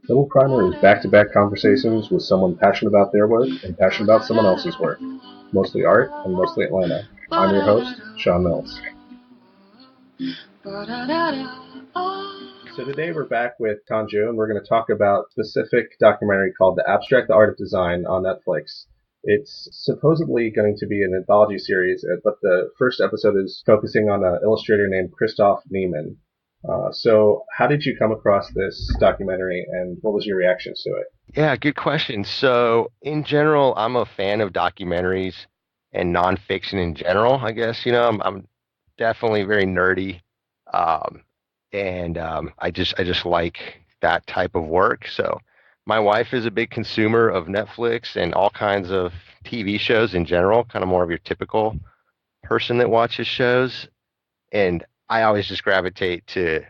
Double Primer is back-to-back conversations with someone passionate about their work and passionate about someone else's work. Mostly art and mostly Atlanta. I'm your host, Sean Mills. So today we're back with Tanju, and we're going to talk about a specific documentary called The Abstract Art of Design on Netflix. It's supposedly going to be an anthology series, but the first episode is focusing on an illustrator named Chritophe Nieman. So how did you come across this documentary, and what was your reactions to it? Yeah, good question. So, in general, I'm a fan of documentaries and nonfiction in general, I guess. I'm definitely very nerdy. Um, and I just like that type of work. So, my wife is a big consumer of Netflix and all kinds of TV shows in general, kind of more of your typical person that watches shows. And I always just gravitate to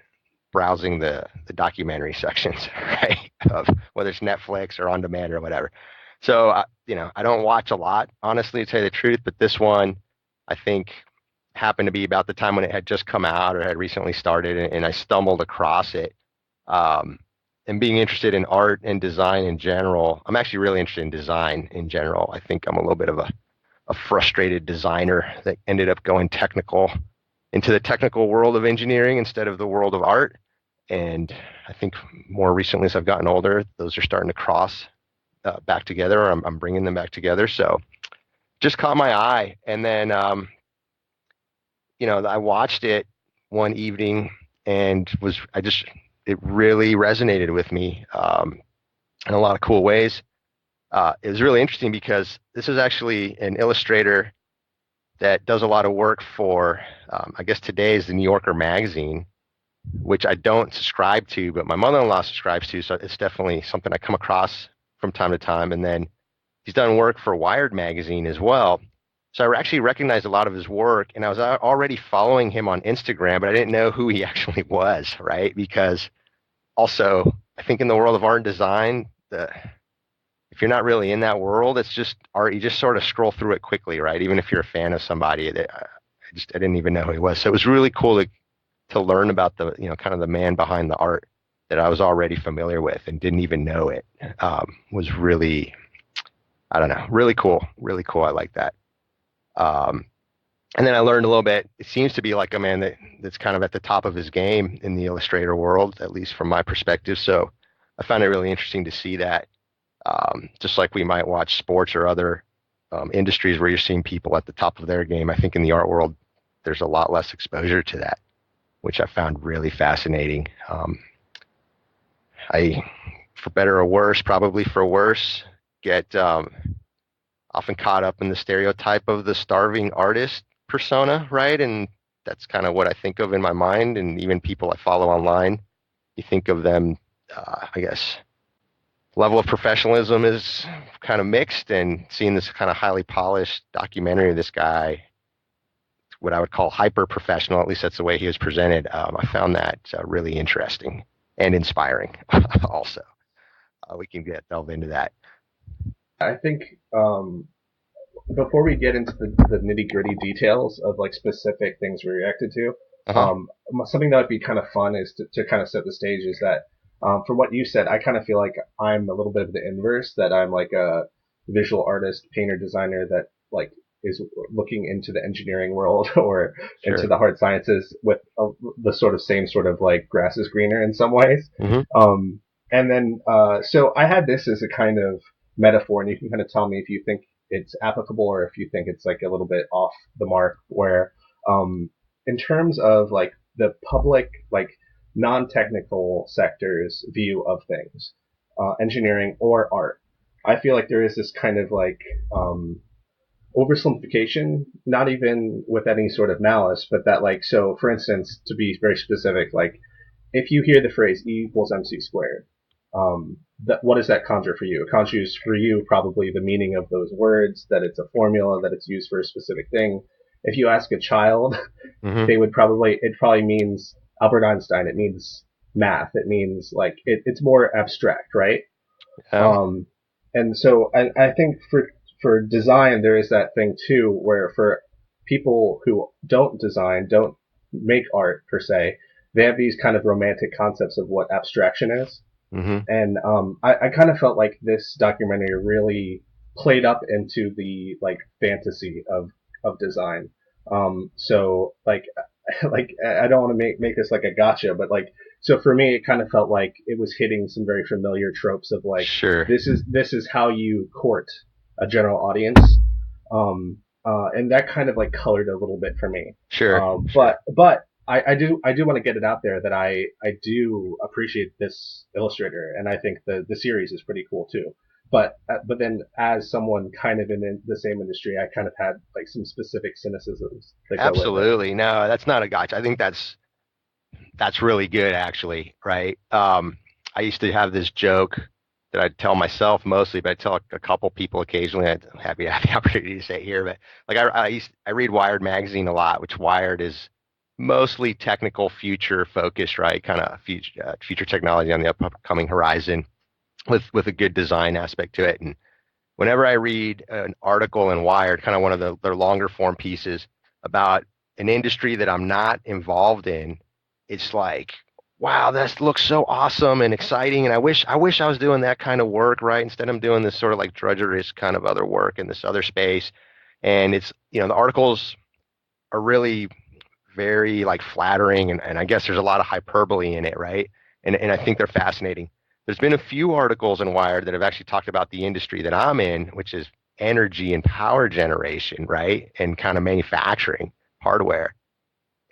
browsing the documentary sections, right? Of whether it's Netflix or on demand or whatever. So, I don't watch a lot, honestly, to tell you the truth, but this one, I think, happened to be about the time when it had just come out or had recently started, and I stumbled across it. Um, and being interested in art and design in general, I'm actually really interested in design in general. I think I'm a little bit of a frustrated designer that ended up going technical into the technical world of engineering instead of the world of art. And I think more recently, as I've gotten older, those are starting to cross back together. Or I'm bringing them back together. So just caught my eye. And then, I watched it one evening and it really resonated with me in a lot of cool ways. It was really interesting because this is actually an illustrator that does a lot of work for, I guess today is the New Yorker magazine, which I don't subscribe to, but my mother-in-law subscribes to, so it's definitely something I come across from time to time. And then he's done work for Wired magazine as well. So I actually recognized a lot of his work, and I was already following him on Instagram, but I didn't know who he actually was, right? Because also, I think in the world of art and design, if you're not really in that world, it's just art. You just sort of scroll through it quickly, right? Even if you're a fan of somebody, I didn't even know who he was. So it was really cool to learn about the kind of the man behind the art that I was already familiar with and didn't even know it. Was really, I don't know, really cool. I like that. Um, and then I learned a little bit. It seems to be like a man that's kind of at the top of his game in the illustrator world, at least from my perspective. So I found it really interesting to see that. Just like we might watch sports or other industries where you're seeing people at the top of their game, I think in the art world, there's a lot less exposure to that, which I found really fascinating. I, for better or worse, probably for worse, get often caught up in the stereotype of the starving artist persona, right? And that's kind of what I think of in my mind. And even people I follow online, you think of them, I guess, level of professionalism is kind of mixed. And seeing this kind of highly polished documentary of this guy, what I would call hyper professional, at least that's the way he was presented, I found that really interesting and inspiring also. We can delve into that. I think before we get into the nitty gritty details of like specific things we reacted to, Uh-huh. something that would be kind of fun is to kind of set the stage is that from what you said, I kind of feel like I'm a little bit of the inverse, that I'm like a visual artist, painter, designer that like is looking into the engineering world or into Sure. the hard sciences with the sort of same sort of like grass is greener in some ways. Hmm. And then so I had this as a kind of metaphor, and you can kind of tell me if you think it's applicable or if you think it's like a little bit off the mark. Where, in terms of like the public, like non-technical sector's view of things, engineering or art, I feel like there is this kind of like oversimplification, not even with any sort of malice, but that like so. For instance, to be very specific, like if you hear the phrase E equals MC squared, what does that conjure for you? It conjures for you probably the meaning of those words, that it's a formula, that it's used for a specific thing. If you ask a child, Hmm. it probably means Albert Einstein. It means math. It means like, it's more abstract, right? Yeah. Um, and so I think for design, there is that thing too, where for people who don't design, don't make art per se, they have these kind of romantic concepts of what abstraction is. Hmm. And I kind of felt like this documentary really played up into the like fantasy of design. So like like I don't want to make this like a gotcha, but like so for me it kind of felt like it was hitting some very familiar tropes of like Sure, this is how you court a general audience. And that kind of like colored a little bit for me. sure, sure. But I do want to get it out there that I do appreciate this illustrator, and I think the series is pretty cool too. But then as someone kind of in the same industry, I kind of had like some specific cynicisms that go with it. Absolutely. No, that's not a gotcha. I think that's really good actually, right? I used to have this joke that I'd tell myself mostly, but I tell a couple people occasionally. I'm happy to have the opportunity to say it here, but like I read Wired magazine a lot, which Wired is mostly technical, future focused, right? Kind of future technology on the upcoming horizon with a good design aspect to it. And whenever I read an article in Wired, kind of one of their longer form pieces about an industry that I'm not involved in, it's like, wow, this looks so awesome and exciting. And I wish I was doing that kind of work, right? Instead, I'm doing this sort of like drudgerous kind of other work in this other space. And it's, the articles are really very like flattering, and I guess there's a lot of hyperbole in it, right? And I think they're fascinating. There's been a few articles in Wired that have actually talked about the industry that I'm in, which is energy and power generation, right? And kind of manufacturing hardware.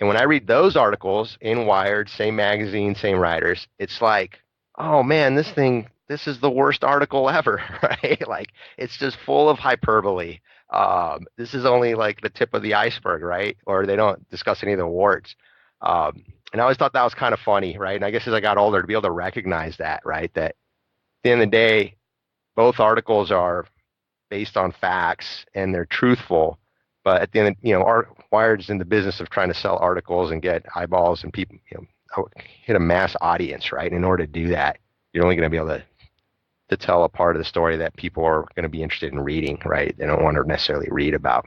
And when I read those articles in Wired, same magazine, same writers, it's like, oh man, this is the worst article ever, right? Like it's just full of hyperbole. This is only like the tip of the iceberg, right? Or they don't discuss any of the warts. And I always thought that was kind of funny, right? And I guess as I got older, to be able to recognize that, right? That at the end of the day, both articles are based on facts and they're truthful. But at the end, our Wired's in the business of trying to sell articles and get eyeballs and people, hit a mass audience, right? And in order to do that, you're only going to be able to tell a part of the story that people are going to be interested in reading, right? They don't want to necessarily read about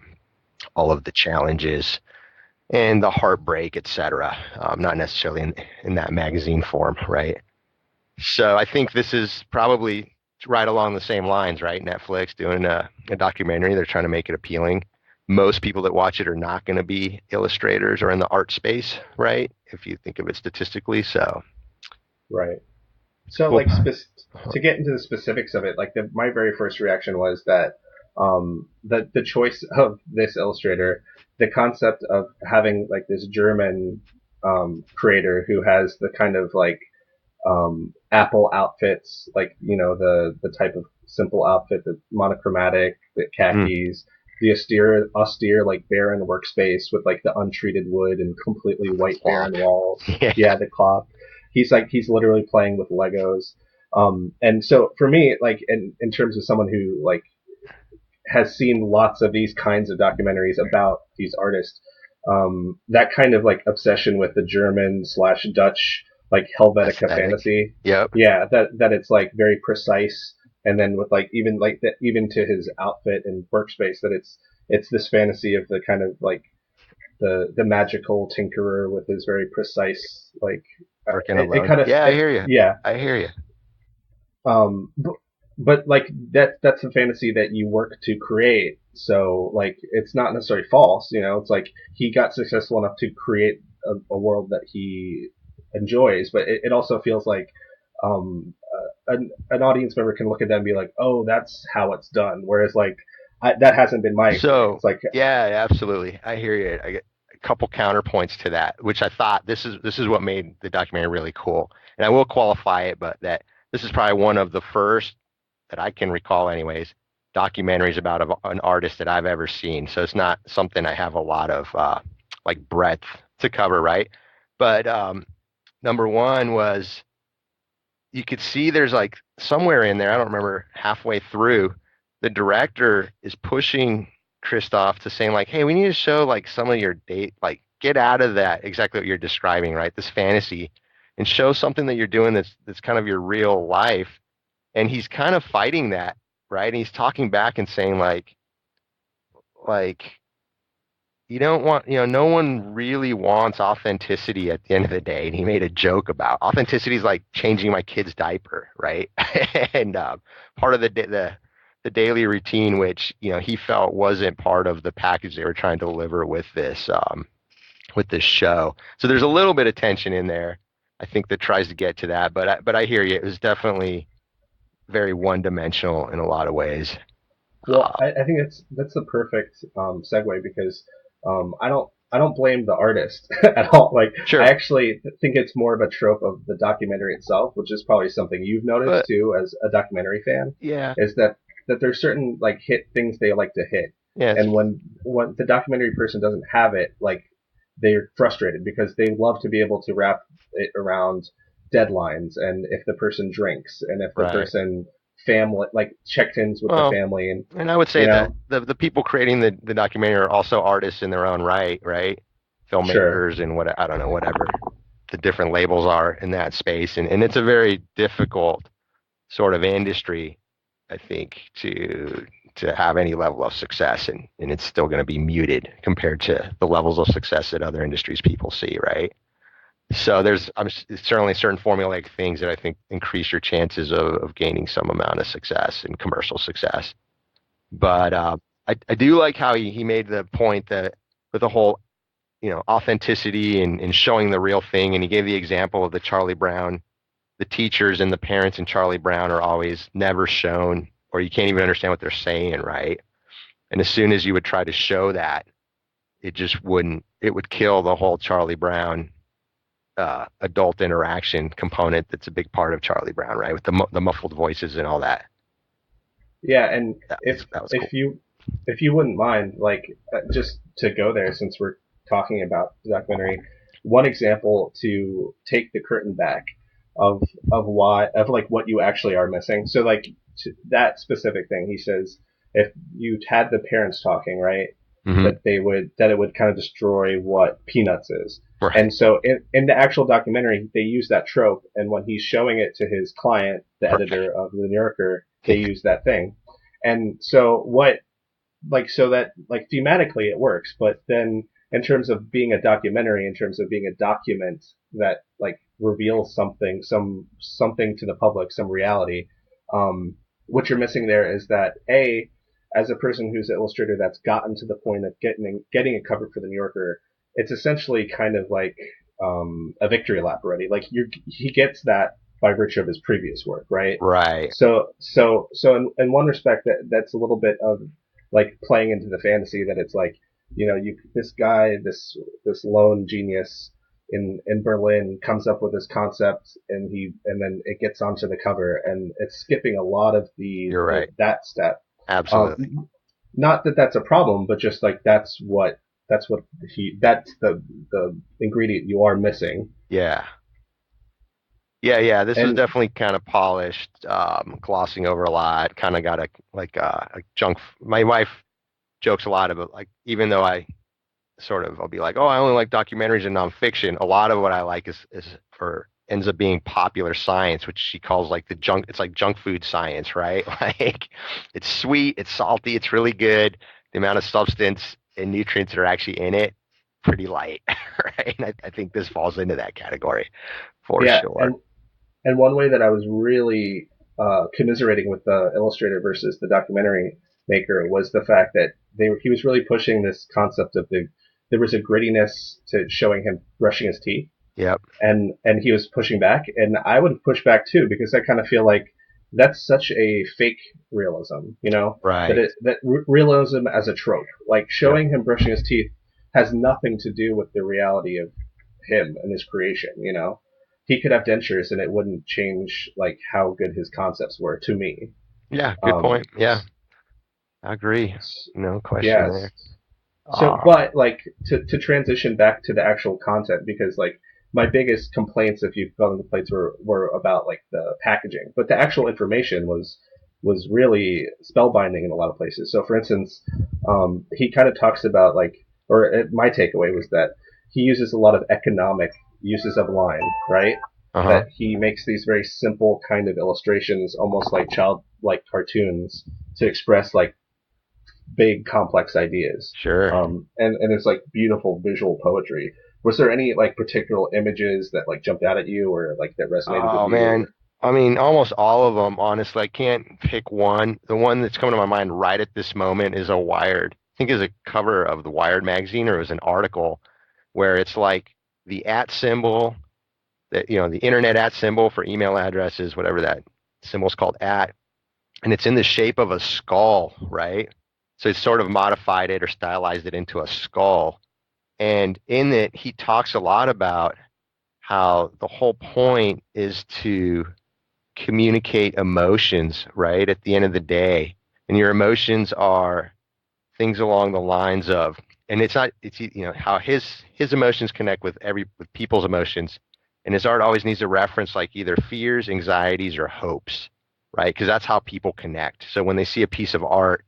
all of the challenges and the heartbreak, et cetera. Not necessarily in that magazine form, right? So I think this is probably right along the same lines, right? Netflix doing a documentary, they're trying to make it appealing. Most people that watch it are not going to be illustrators or in the art space, right? If you think of it statistically. So Right. So cool. like to get into the specifics of it, like my very first reaction was that the choice of this illustrator, the concept of having like this German creator who has the kind of like Apple outfits, like the type of simple outfit, the monochromatic, the Mm. khakis, the austere like barren workspace with like the untreated wood and completely white Cloth. barren walls. Yeah. Yeah, the cloth. He's literally playing with Legos. And so for me, like in terms of someone who like has seen lots of these kinds of documentaries about these artists, that kind of like obsession with the German slash Dutch like Helvetica Aesthetic. fantasy, Yep. yeah, that it's like very precise, and then with like that even to his outfit and workspace, that it's this fantasy of the kind of like the magical tinkerer with his very precise like Working it alone. kind of Yeah, I hear you. yeah. I hear you. But like that's a fantasy that you work to create. So like it's not necessarily false, It's like he got successful enough to create a world that he enjoys, but it also feels like an audience member can look at that and be like, oh, that's how it's done. Whereas like that hasn't been my So experience. Like yeah, absolutely. I hear you. I get a couple counterpoints to that, which I thought this is what made the documentary really cool. And I will qualify it, but that this is probably one of the first that I can recall, anyways, documentaries about an artist that I've ever seen. So it's not something I have a lot of like breadth to cover, right? But number one was you could see there's like somewhere in there, I don't remember, halfway through, the director is pushing Christophe to saying like, hey, we need to show like some of your date, like get out of that exactly what you're describing, right? This fantasy, and show something that you're doing that's kind of your real life. And he's kind of fighting that, right? And he's talking back and saying like you don't want, no one really wants authenticity at the end of the day. And he made a joke about authenticity is like changing my kid's diaper, right? And part of the daily routine, which he felt wasn't part of the package they were trying to deliver with this show. So there's a little bit of tension in there, I think, that tries to get to that. But I hear you. It was definitely very one dimensional in a lot of ways. Well, Uh, I think that's the perfect segue because I don't blame the artist at all. Like I sure, actually think it's more of a trope of the documentary itself, which is probably something you've noticed but too as a documentary fan, yeah, is that there's certain like hit things they like to hit, yeah, and when the documentary person doesn't have it, like they're frustrated because they love to be able to wrap it around deadlines and if the person drinks and if the right. person family like checked-ins with the Well, family and and I would you say that know the people creating the documentary are also artists in their own right, right? sure. Filmmakers and what I don't know, whatever the different labels are in that space, and it's a very difficult sort of industry, I think, to have any level of success, and it's still going to be muted compared to the levels of success that other industries people see, right? So there's certainly certain formulaic things that I think increase your chances of gaining some amount of success and commercial success. But I do like how he made the point that with the whole authenticity and showing the real thing, and he gave the example of the Charlie Brown, the teachers and the parents in Charlie Brown are always never shown, or you can't even understand what they're saying, right? And as soon as you would try to show that, it just wouldn't. It would kill the whole Charlie Brown adult interaction component that's a big part of Charlie Brown, right? With the muffled voices and all that. Yeah, and That if was that was if cool. you if you wouldn't mind, like just to go there since we're talking about the documentary, one example to take the curtain back of why of like what you actually are missing. So like that specific thing, he says if you had the parents talking, right, Hmm. that it would kind of destroy what Peanuts is. Right. And so in the actual documentary, they use that trope, and when he's showing it to his client, the Right. editor of the New Yorker, they use that thing. And so what like so that like thematically it works, but then in terms of being a documentary, in terms of being a document that like reveals something to the public, some reality, what you're missing there is that a as a person who's an illustrator that's gotten to the point of getting it covered for the New Yorker, it's essentially kind of like a victory lap already. Like he gets that by virtue of his previous work, right? Right. So in one respect that's a little bit of like playing into the fantasy that it's like you this guy this lone genius in Berlin comes up with this concept and then it gets onto the cover and it's skipping a lot of You're right. that step. Absolutely. Not that that's a problem, but just like that's the ingredient you are missing. Yeah. Yeah, yeah. This was And definitely kind of polished, glossing over a lot. Kind of got a junk. My wife jokes a lot about like, even though I'll be like, oh, I only like documentaries and nonfiction. A lot of what I like is for ends up being popular science, which she calls like the junk. It's like junk food science, right? Like it's sweet, it's salty, it's really good. The amount of substance and nutrients that are actually in it, pretty light, right? And I think this falls into that category for yeah, sure. and one way that I was really commiserating with the illustrator versus the documentary maker was the fact that he was really pushing this concept of there was a grittiness to showing him brushing his teeth, Yep. and he was pushing back, and I would push back too because I kind of feel like that's such a fake realism, Right. that realism as a trope, like Yep. showing him brushing his teeth has nothing to do with the reality of him and his creation. He could have dentures and it wouldn't change like how good his concepts were to me. Yeah. Good Um, point. Yeah. I agree. No question yes. there. So, but like to transition back to the actual content because like my biggest complaints, if you've gone complaints, were about like the packaging, but the actual information was really spellbinding in a lot of places. So, for instance, he kind of talks about like, or my takeaway was that he uses a lot of economic uses of line, right? Uh-huh. That he makes these very simple kind of illustrations, almost like childlike cartoons, to express like big complex ideas. Sure. And it's like beautiful visual poetry. Was there any like particular images that like jumped out at you or like that resonated with Oh you man. or I mean, almost all of them, honestly. I can't pick one. The one that's coming to my mind right at this moment is a Wired. I think is a cover of the Wired magazine, or it was an article where it's like the at symbol, that the internet at symbol for email addresses, whatever that symbol's called, at, and it's in the shape of a skull, right? So it's sort of modified it or stylized it into a skull. And in it, he talks a lot about how the whole point is to communicate emotions, right? At the end of the day. And your emotions are things along the lines of, and it's not, it's, how his emotions connect with people's emotions. And his art always needs to reference like either fears, anxieties, or hopes, right? Because that's how people connect. So when they see a piece of art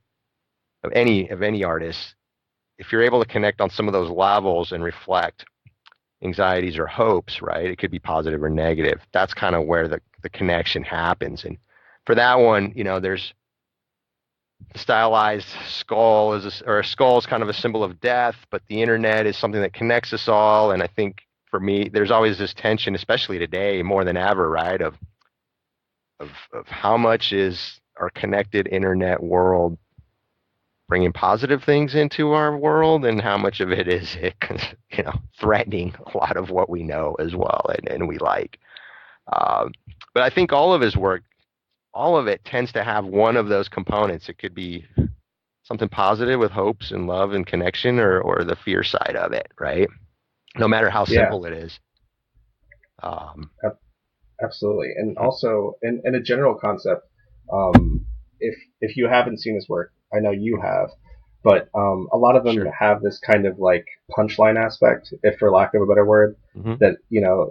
of any artist, if you're able to connect on some of those levels and reflect anxieties or hopes, right? It could be positive or negative. That's kind of where the connection happens. And for that one, there's the stylized skull or a skull is kind of a symbol of death, but the internet is something that connects us all. And I think for me, there's always this tension, especially today more than ever, right? Of how much is our connected internet world bringing positive things into our world, and how much of it is it, threatening a lot of what we know as well and we like. Um, but I think all of his work, all of it tends to have one of those components. It could be something positive with hopes and love and connection, or the fear side of it, right? No matter how yeah, simple it is. Um, absolutely. And also in a general concept, um, if you haven't seen his work, I know you have, but a lot of them sure. have this kind of like punchline aspect, if for lack of a better word, Hmm. that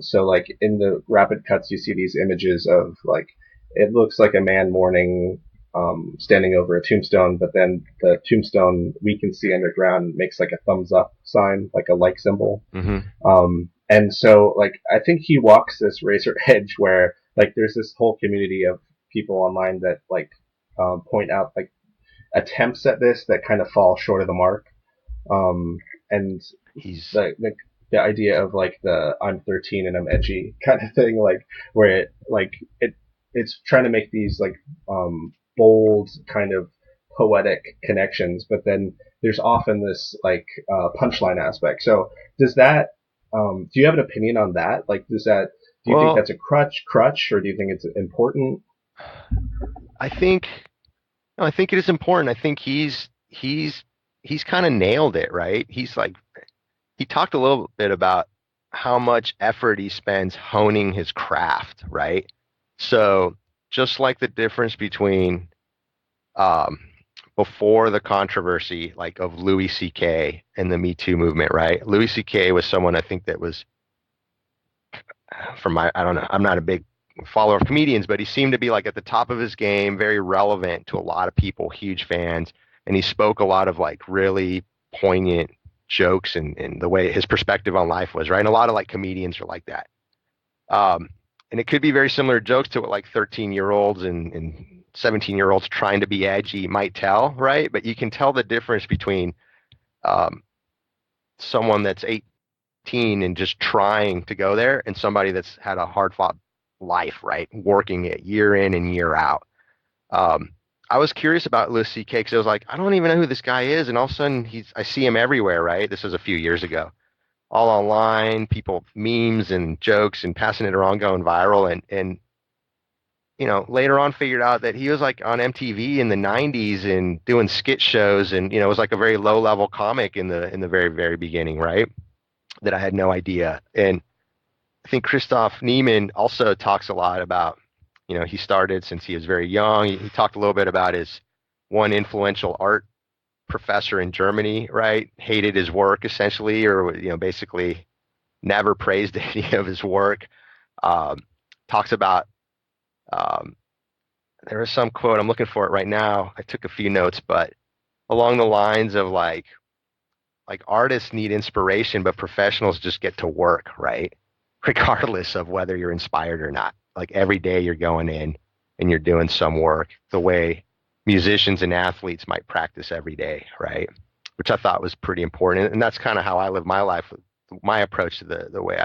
so like in the rapid cuts you see these images of like it looks like a man mourning standing over a tombstone, but then the tombstone we can see underground makes like a thumbs up sign, like a like symbol. Hmm. And so, like, I think he walks this razor edge where, like, there's this whole community of people online that, like, point out, like, attempts at this that kind of fall short of the mark. Um, and He's the idea of, like, the I'm 13 and I'm edgy kind of thing, like, where it's trying to make these, like, bold kind of poetic connections, but then there's often this, like, punchline aspect. So, does that do you have an opinion on that? Like, do you think well. that's a crutch, or do you think it's important? I think no, I think it is important. I think he's kind of nailed it, right? He talked a little bit about how much effort he spends honing his craft, right? So just like the difference between um, before the controversy, like of Louis C.K. and the Me Too movement, right? Louis C.K. was someone I think that was I don't know, I'm not a big follower of comedians, but he seemed to be like at the top of his game, very relevant to a lot of people, huge fans, and he spoke a lot of like really poignant jokes and the way his perspective on life was, right? And a lot of like comedians are like that. Um, and it could be very similar jokes to what like 13-year-olds and 17-year-olds trying to be edgy might tell, right? But you can tell the difference between um, someone that's 18 and just trying to go there, and somebody that's had a hard fought life, right? Working it year in and year out. Um, I was curious about Louis C.K. because I was like, I don't even know who this guy is, and all of a sudden I see him everywhere, right? This was a few years ago, all online, people memes and jokes and passing it around, going viral, and later on figured out that he was like on MTV in the 90s and doing skit shows, and was like a very low level comic in the very very beginning, right? That I had no idea. And I think Christophe Nieman also talks a lot about, he started since he was very young. He talked a little bit about his one influential art professor in Germany, right? Hated his work essentially, or, basically never praised any of his work. Um, Talks about, um, there was some quote, I'm looking for it right now. I took a few notes, but along the lines of like artists need inspiration, but professionals just get to work, right? Regardless of whether you're inspired or not. Like every day you're going in and you're doing some work the way musicians and athletes might practice every day, right? Which I thought was pretty important, and that's kind of how I live my life. My approach to the way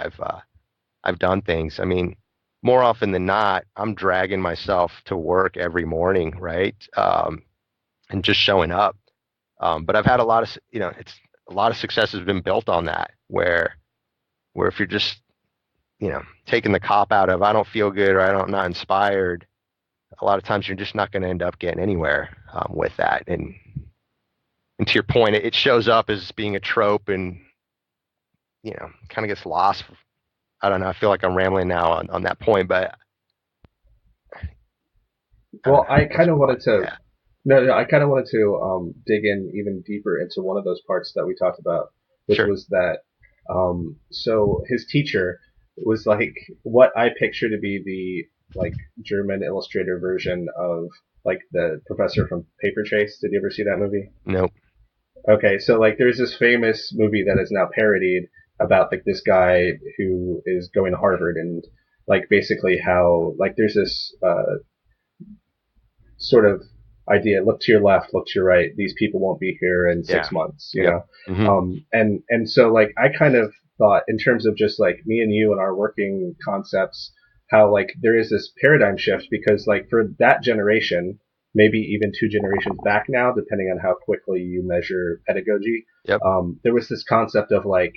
I've done things. I mean, more often than not, I'm dragging myself to work every morning, right? And just showing up. But I've had a lot of, it's a lot of success has been built on that, where if you're just, taking the cop out of I don't feel good or I'm not inspired, a lot of times you're just not going to end up getting anywhere with that. And to your point, it shows up as being a trope and, kind of gets lost. I don't know. I feel like I'm rambling now on that point, but I don't Well, know. I Let's kind of move on. wanted to Yeah, no, I kind of wanted to dig in even deeper into one of those parts that we talked about, which sure. was that so his teacher was like what I picture to be the like German illustrator version of like the professor from Paper Chase. Did you ever see that movie? Nope. Okay, so like there's this famous movie that is now parodied about like this guy who is going to Harvard and like basically how like there's this sort of idea. Look to your left, look to your right. These people won't be here in Yeah. 6 months, you Yep. know. Hmm. And so like I kind of thought in terms of just like me and you and our working concepts, how like there is this paradigm shift because like for that generation, maybe even two generations back now, depending on how quickly you measure pedagogy, Yep. there was this concept of like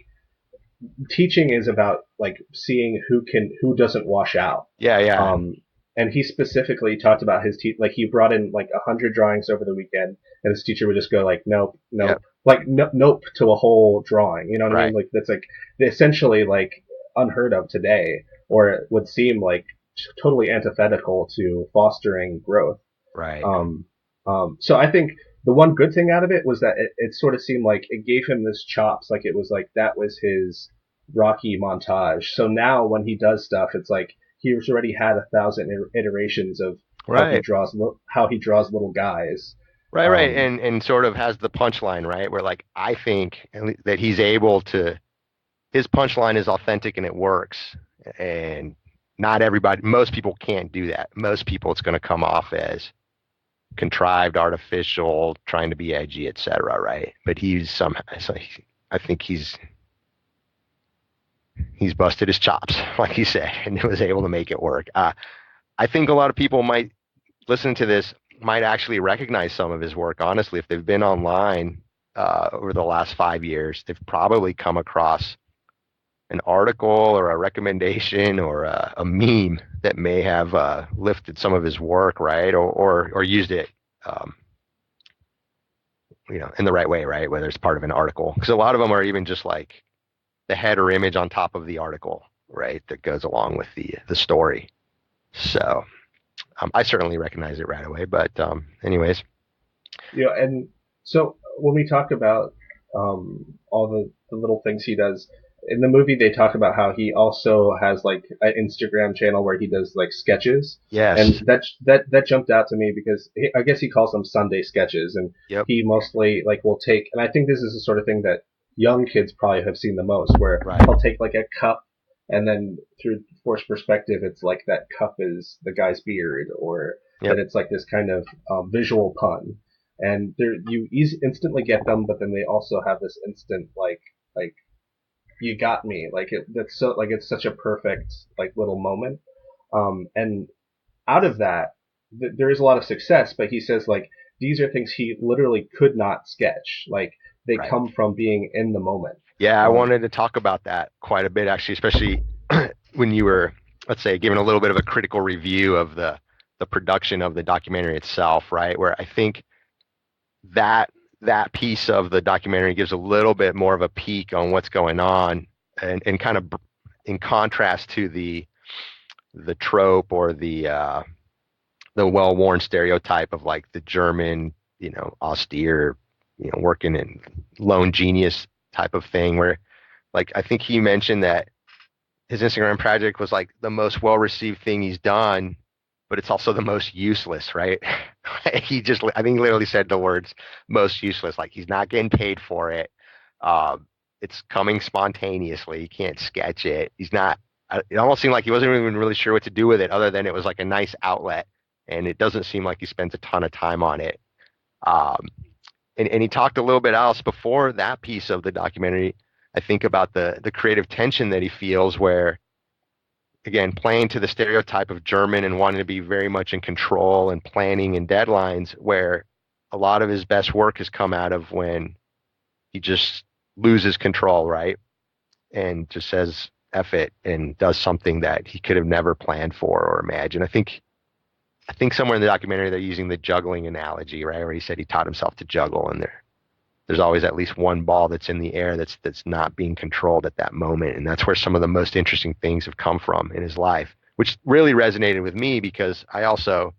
teaching is about like seeing who doesn't wash out. Yeah. Yeah. Um, and he specifically talked about like he brought in like 100 drawings over the weekend, and his teacher would just go like nope, nope, Yep. like nope to a whole drawing. You know what I mean? Right. Like that's like essentially like unheard of today, or it would seem like totally antithetical to fostering growth. Right. Um, so I think the one good thing out of it was that it sort of seemed like it gave him this chops, like it was like that was his Rocky montage. So now when he does stuff, it's like he's already had 1,000 iterations of Right. how he draws little guys. Right. Right. Um, And sort of has the punchline, right? Where like I think that he's able to his punchline is authentic and it works. And not everybody, most people can't do that. Most people, it's going to come off as contrived, artificial, trying to be edgy, etc. Right? But he's somehow, so I think he's busted his chops, like he said, and was able to make it work. I think a lot of people might listen to this might actually recognize some of his work. Honestly, if they've been online over the last 5 years, they've probably come across an article or a recommendation or a meme that may have lifted some of his work, right, or used it, um, in the right way, right, whether it's part of an article, because a lot of them are even just like the header image on top of the article, right, that goes along with the story. So I certainly recognize it right away. But anyways, and so when we talk about all the little things he does in the movie, they talk about how he also has like an Instagram channel where he does like sketches, and yes, that jumped out to me because I guess he calls them Sunday sketches, and yep, he mostly like will take, and I think this is the sort of thing that young kids probably have seen the most, where right, he'll take like a cup. And then through forced perspective, it's like that cup is the guy's beard, or that yep, it's like this kind of visual pun and you instantly get them, but then they also have this instant like you got me, like that's so like it's such a perfect like little moment, and out of that there is a lot of success, but he says like these are things he literally could not sketch, like they right. come from being in the moment. Yeah, I Um, wanted to talk about that quite a bit, actually, especially when you were, let's say, giving a little bit of a critical review of the production of the documentary itself, right? Where I think that that piece of the documentary gives a little bit more of a peek on what's going on, and kind of in contrast to the trope or the well-worn stereotype of like the German, austere, working in lone genius type of thing, where like I think he mentioned that his Instagram project was like the most well-received thing he's done, but it's also the most useless, right? He just, I think, he literally said the words "most useless." Like he's not getting paid for it. It's coming spontaneously. He can't sketch it. He's not. It almost seemed like he wasn't even really sure what to do with it, other than it was like a nice outlet and it doesn't seem like he spends a ton of time on it. Um, and he talked a little bit else before that piece of the documentary. I think about the creative tension that he feels, where again, playing to the stereotype of German and wanting to be very much in control and planning and deadlines, where a lot of his best work has come out of when he just loses control, right? And just says F it and does something that he could have never planned for or imagined. I think somewhere in the documentary they're using the juggling analogy, right? Where he said he taught himself to juggle, and there's always at least one ball that's in the air that's not being controlled at that moment. And that's where some of the most interesting things have come from in his life, which really resonated with me because I also,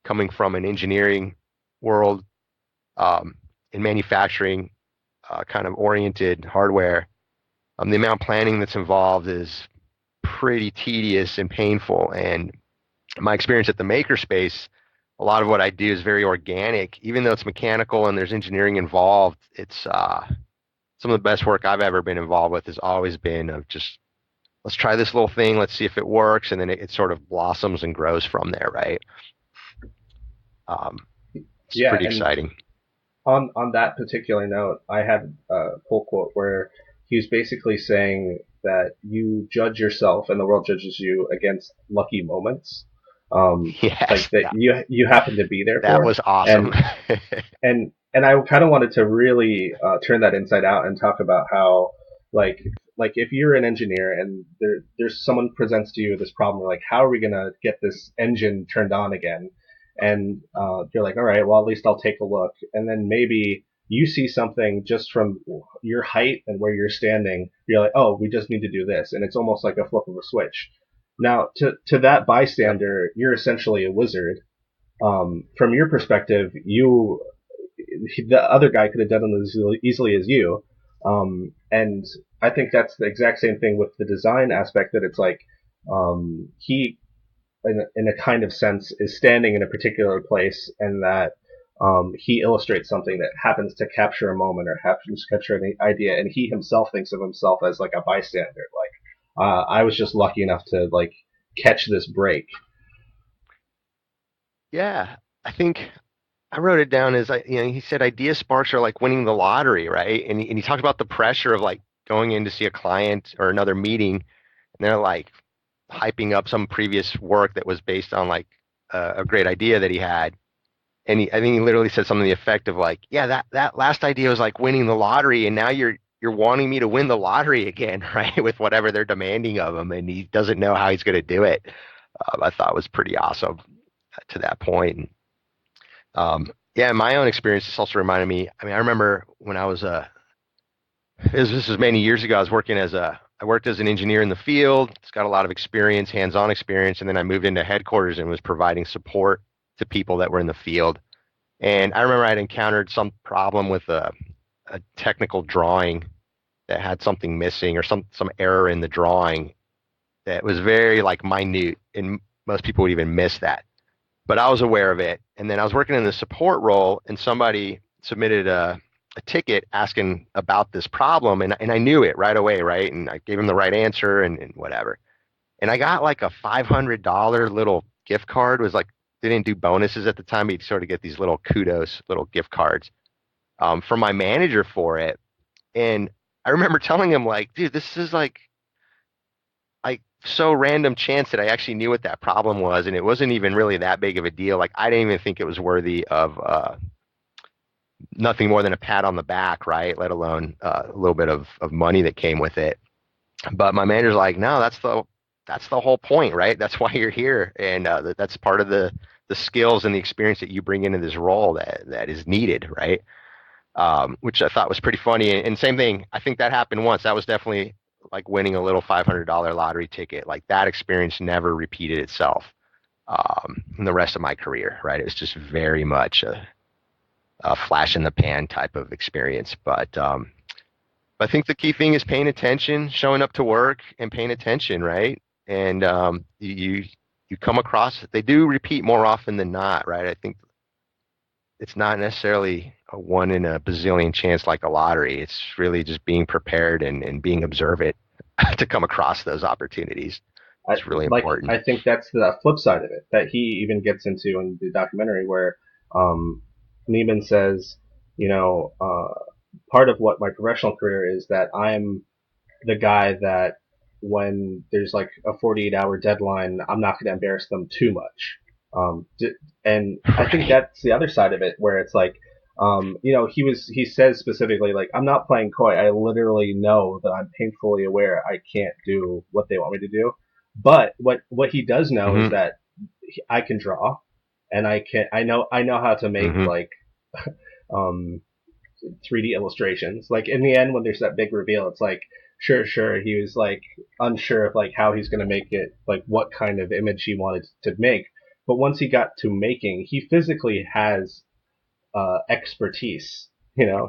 coming from an engineering world, in manufacturing, kind of oriented hardware, the amount of planning that's involved is pretty tedious and painful. And my experience at the makerspace, a lot of what I do is very organic, even though it's mechanical and there's engineering involved. It's some of the best work I've ever been involved with has always been of just let's try this little thing, let's see if it works, and then it sort of blossoms and grows from there, right? Um, it's Yeah, pretty and exciting. on that particular note, I had a pull quote where he was basically saying that you judge yourself and the world judges you against lucky moments, like Yes, that you happen to be there that for, was awesome. and I kind of wanted to really turn that inside out and talk about how like if you're an engineer and there's someone presents to you this problem, like how are we gonna get this engine turned on again? And you're like, all right, well at least I'll take a look, and then maybe you see something just from your height and where you're standing. You're like, oh, we just need to do this, and it's almost like a flip of a switch. Now, to that Yep. bystander, you're essentially a wizard. From your perspective, the other guy could have done it as easily as you. And I think that's the exact same thing with the design aspect. That it's like he, in a kind of sense, is standing in a particular place, and that he illustrates something that happens to capture a moment or happens to capture an idea, and he himself thinks of himself as like a bystander. Like I was just lucky enough to like catch this break. Yeah, I think I wrote it down as he said idea sparks are like winning the lottery, right? And he talked about the pressure of like going in to see a client or another meeting, and they're like hyping up some previous work that was based on like a great idea that he had. And I think he literally said something to the effect of like, yeah, that last idea was like winning the lottery, and now you're wanting me to win the lottery again, right? With whatever they're demanding of him, and he doesn't know how he's going to do it. I thought was pretty awesome to that point. Yeah, in my own experience, this also reminded me. I mean, I remember when I was this was many years ago. I worked as an engineer in the field. It's got a lot of experience, hands-on experience, and then I moved into headquarters and was providing support to people that were in the field. And I remember I'd encountered some problem with a technical drawing that had something missing or some error in the drawing that was very like minute, and most people would even miss that. But I was aware of it. And then I was working in the support role, and somebody submitted a ticket asking about this problem, and I knew it right away, right? And I gave him the right answer and whatever. And I got like a $500 little gift card. It was like they didn't do bonuses at the time. You'd sort of get these little kudos, little gift cards from my manager for it. And I remember telling him like, dude, this is like so random chance that I actually knew what that problem was, and it wasn't even really that big of a deal. Like I didn't even think it was worthy of nothing more than a pat on the back, right? Let alone a little bit of money that came with it. But my manager's like, no, that's the whole point, right? That's why you're here, and that's part of the skills and the experience that you bring into this role that is needed, right? Which I thought was pretty funny. And same thing, I think that happened once. That was definitely like winning a little $500 lottery ticket. Like that experience never repeated itself in the rest of my career, right? It was just very much a flash in the pan type of experience. But I think the key thing is paying attention, showing up to work, and paying attention, right? And you come across they do repeat more often than not, right? I think it's not necessarily a one in a bazillion chance like a lottery. It's really just being prepared and being observant to come across those opportunities. I It's really like important. I think that's the flip side of it that he even gets into in the documentary where um, Neiman says, you know, part of what my professional career is that I'm the guy that when there's like a 48-hour deadline, I'm not going to embarrass them too much. Um, and I think Right. that's the other side of it where it's like, he says specifically like, I'm not playing coy. I literally know that I'm painfully aware I can't do what they want me to do. But what he does know is Hmm. that I can draw and I know how to make Hmm. like, um, 3D illustrations. Like in the end, when there's that big reveal, it's like, sure, he was like unsure of like how he's gonna make it, like what kind of image he wanted to make. But once he got to making, he physically has expertise.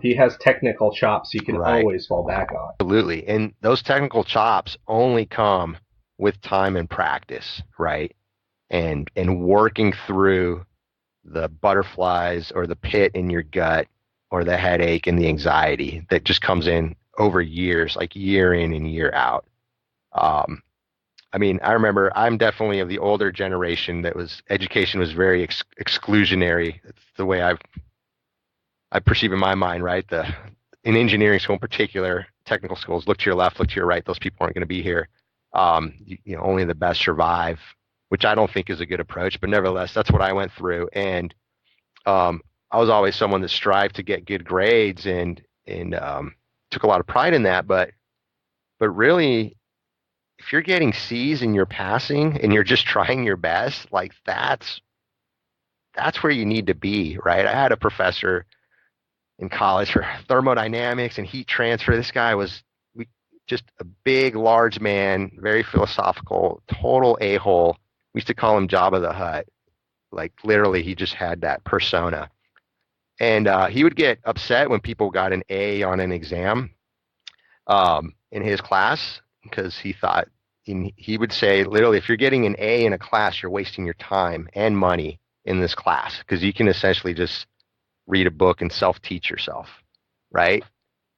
He has technical chops he can Right. always fall back on. Absolutely. And those technical chops only come with time and practice, right? And working through the butterflies or the pit in your gut or the headache and the anxiety that just comes in over years, like year in and year out. Um, I mean, I remember I'm definitely of the older generation that was education was very exclusionary. It's the way I perceive in my mind, right? In engineering school in particular, technical schools, look to your left, look to your right. Those people aren't going to be here. Only the best survive, which I don't think is a good approach, but nevertheless, that's what I went through. And um, I was always someone that strived to get good grades and took a lot of pride in that. But really, if you're getting C's and you're passing and you're just trying your best, like that's where you need to be, right? I had a professor in college for thermodynamics and heat transfer. This guy was just a big, large man, very philosophical, total a-hole. We used to call him Jabba the Hutt. Like literally, he just had that persona. And he would get upset when people got an A on an exam in his class because he thought, and he would say, literally, if you're getting an A in a class, you're wasting your time and money in this class because you can essentially just read a book and self-teach yourself, right?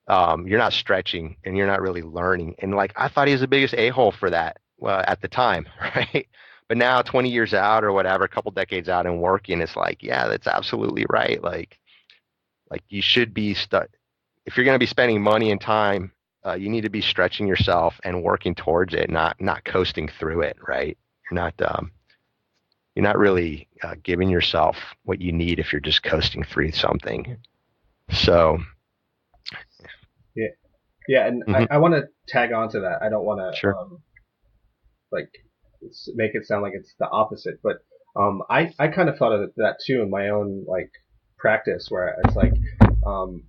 You're not stretching and you're not really learning. And like, I thought he was the biggest a-hole for that, well, at the time, right? But now 20 years out or whatever, a couple decades out and working, it's like, yeah, that's absolutely right. Like you should be if you're going to be spending money and time, you need to be stretching yourself and working towards it, not coasting through it, right? You're not um, you're not really giving yourself what you need if you're just coasting through something. So, Yeah, yeah, and I, mhm, I want to tag on to that. I don't want to sure. like make it sound like it's the opposite. But I kind of thought of that too in my own like practice, where it's like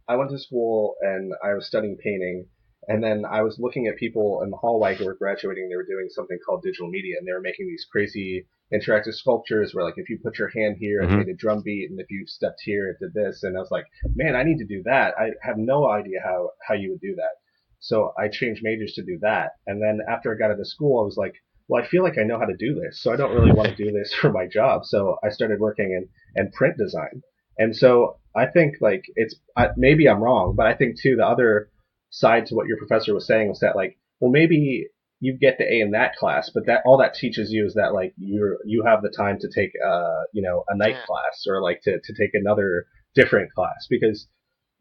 I went to school and I was studying painting, and then I was looking at people in the hallway who were graduating. They were doing something called digital media, and they were making these crazy interactive sculptures where like if you put your hand here it Hmm. made a drum beat and if you stepped here it did this, and I was like, man, I need to do that. I have no idea how you would do that. So I changed majors to do that, and then after I got out of school I was like, well, I feel like I know how to do this, so I don't really want to do this for my job. So I started working in print design. And so I think like maybe I'm wrong, but I think too the other side to what your professor was saying was that like, well, maybe you get the A in that class, but that all that teaches you is that like you have the time to take a night Yeah. class or like to take another different class because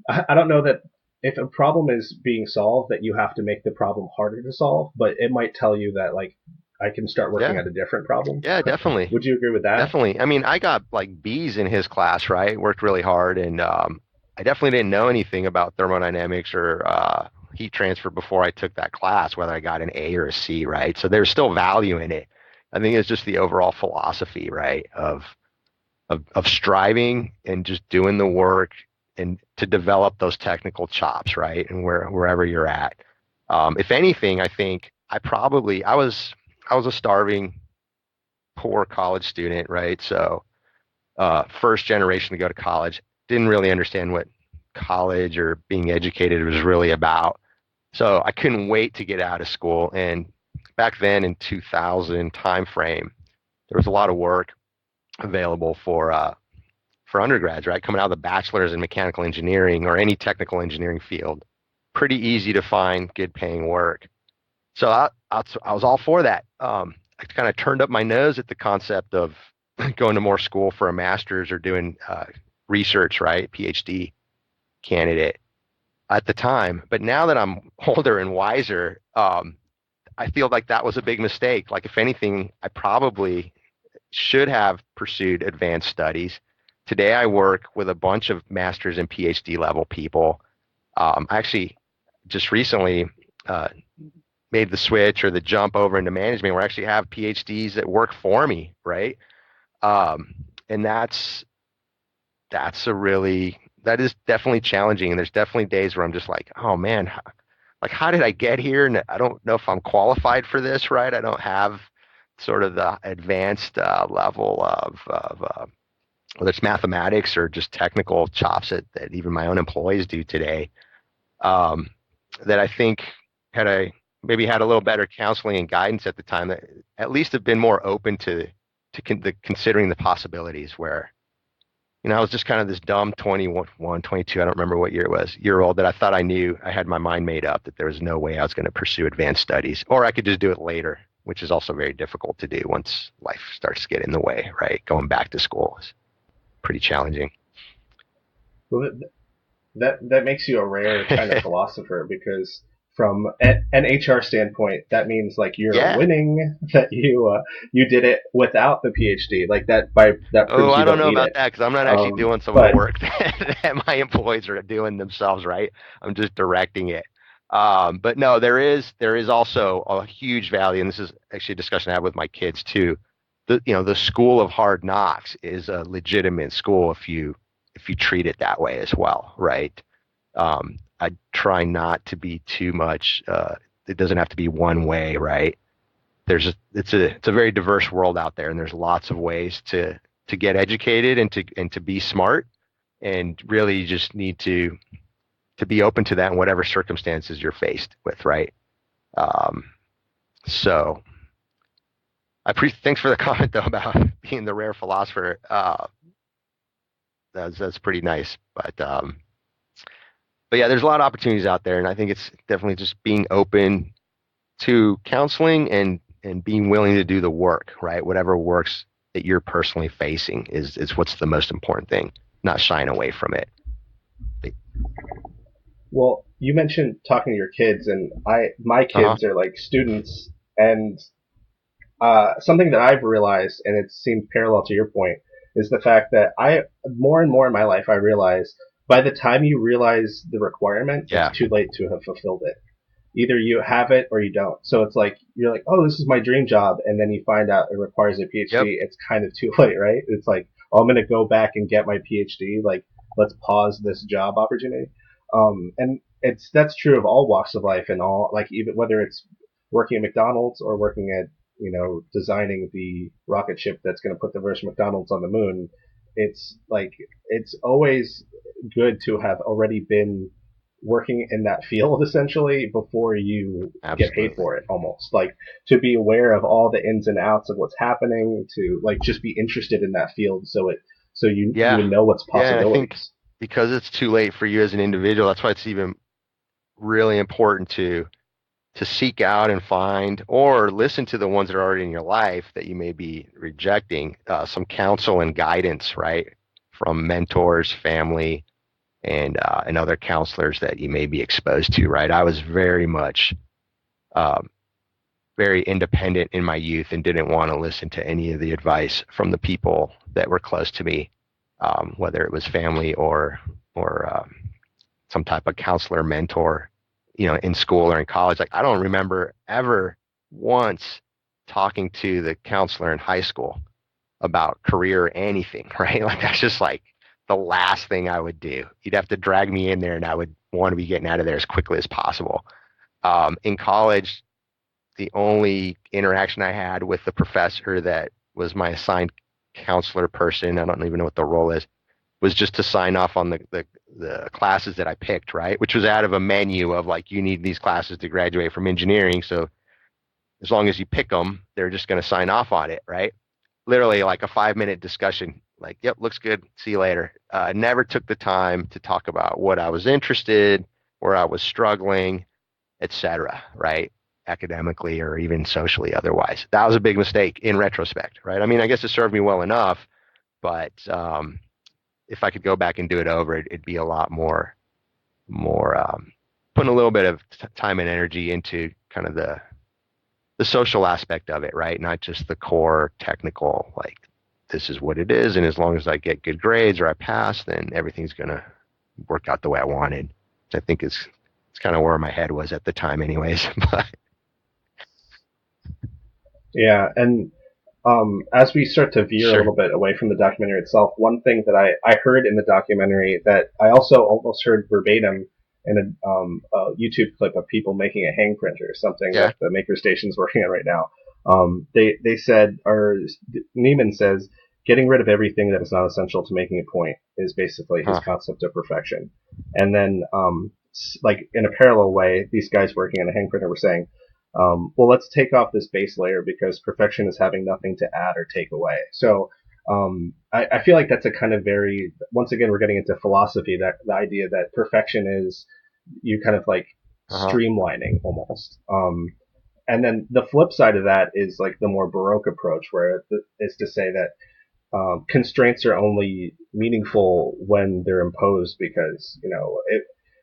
I don't know that if a problem is being solved that you have to make the problem harder to solve, but it might tell you that like I can start working Yeah. at a different problem. Yeah, definitely. Would you agree with that? Definitely. I mean, I got like B's in his class, right? Worked really hard and I definitely didn't know anything about thermodynamics or heat transfer before I took that class, whether I got an A or a C, right? So there's still value in it. I think it's just the overall philosophy, right, of striving and just doing the work and to develop those technical chops, right? And wherever you're at. If anything, I think I was a starving, poor college student, right? So first generation to go to college, didn't really understand what college or being educated was really about. So I couldn't wait to get out of school. And back then in 2000 time frame, there was a lot of work available for undergrads, right? Coming out of the bachelor's in mechanical engineering or any technical engineering field, pretty easy to find good paying work. So I was all for that. I kind of turned up my nose at the concept of going to more school for a master's or doing research, right? PhD candidate at the time. But now that I'm older and wiser, I feel like that was a big mistake. Like, if anything, I probably should have pursued advanced studies. Today, I work with a bunch of master's and PhD level people. I actually just recently uh, made the switch or the jump over into management where I actually have PhDs that work for me, right? Um, and that is definitely challenging. And there's definitely days where I'm just like, oh man, like how did I get here? And I don't know if I'm qualified for this, right? I don't have sort of the advanced level of whether it's mathematics or just technical chops that even my own employees do today. Um, that I think had a maybe had a little better counseling and guidance at the time that at least have been more open to considering the possibilities where I was just kind of this dumb 21, 22, I don't remember what year it was, year old, that I thought I knew. I had my mind made up that there was no way I was going to pursue advanced studies, or I could just do it later, which is also very difficult to do once life starts to get in the way, right? Going back to school is pretty challenging. Well, that makes you a rare kind of philosopher because from an HR standpoint, that means like you're Yeah. winning that you did it without the PhD. Like that Oh, proves I you don't don't know need about it. that because I'm not actually doing some of the But work that my employees are doing themselves, right? I'm just directing it. But no, there is also a huge value, and this is actually a discussion I have with my kids too. The school of hard knocks is a legitimate school if you treat it that way as well, right? I try not to be too much. It doesn't have to be one way, right? It's a very diverse world out there, and there's lots of ways to get educated and to be smart, and really you just need to be open to that in whatever circumstances you're faced with, right? Um, so thanks for the comment though about being the rare philosopher. That's pretty nice, but yeah, there's a lot of opportunities out there, and I think it's definitely just being open to counseling and being willing to do the work, right? Whatever works that you're personally facing is what's the most important thing, not shying away from it. well, you mentioned talking to your kids, and my Uh-huh. kids are like students, and something that I've realized, and it seems parallel to your point, is the fact that I more and more in my life I realize by the time you realize the requirement, it's Yeah. too late to have fulfilled it. Either you have it or you don't. So it's like you're like, oh, this is my dream job, and then you find out it requires a Yep. PhD. It's kind of too late, right? It's like, oh, I'm gonna go back and get my PhD. Like, let's pause this job opportunity. And that's true of all walks of life and all, like even whether it's working at McDonald's or working at designing the rocket ship that's going to put the first McDonald's on the moon. It's like it's always good to have already been working in that field essentially before you get paid Absolutely. for it almost like to be aware of all the ins and outs of what's happening to like just be interested in that field so you Yeah. would know what's Yeah. And I think possibilities. because it's too late for you as an individual, that's why it's even really important to seek out and find or listen to the ones that are already in your life that you may be rejecting, some counsel and guidance, right? From mentors, family, and other counselors that you may be exposed to, right? I was very much um, very independent in my youth and didn't want to listen to any of the advice from the people that were close to me, whether it was family or some type of counselor mentor, in school or in college. Like I don't remember ever once talking to the counselor in high school about career or anything, right? Like that's just like the last thing I would do. You'd have to drag me in there and I would want to be getting out of there as quickly as possible. In college, the only interaction I had with the professor that was my assigned counselor person, I don't even know what the role is, was just to sign off on the classes that I picked, right? Which was out of a menu of like, you need these classes to graduate from engineering. So as long as you pick them, they're just going to sign off on it, right? Literally like a 5 minute discussion. Like, yep, looks good. See you later. Never took the time to talk about what I was interested, where I was struggling, etc. Right? academically or even socially otherwise. That was a big mistake in retrospect, right? I mean, I guess it served me well enough, but if I could go back and do it over, it'd be a lot more putting a little bit of time and energy into kind of the social aspect of it, right? Not just the core technical, like this is what it is, and as long as I get good grades or I pass, then everything's gonna work out the way I wanted. Which I think is it's kind of where my head was at the time, anyways. But Yeah, and as we start to veer a sure, little bit away from the documentary itself, one thing that I heard in the documentary that I also almost heard verbatim in a YouTube clip of people making a hang printer, something yeah, that the Maker Station's working on right now. They said, or Nieman says, getting rid of everything that is not essential to making a point is basically his huh, concept of perfection. And then, like in a parallel way, these guys working on a hang printer were saying, well, let's take off this base layer because perfection is having nothing to add or take away. So I feel like that's a kind of very, once again, we're getting into philosophy, that the idea that perfection is you kind of like uh-huh, streamlining almost. And then the flip side of that is like the more Baroque approach, where is to say that constraints are only meaningful when they're imposed because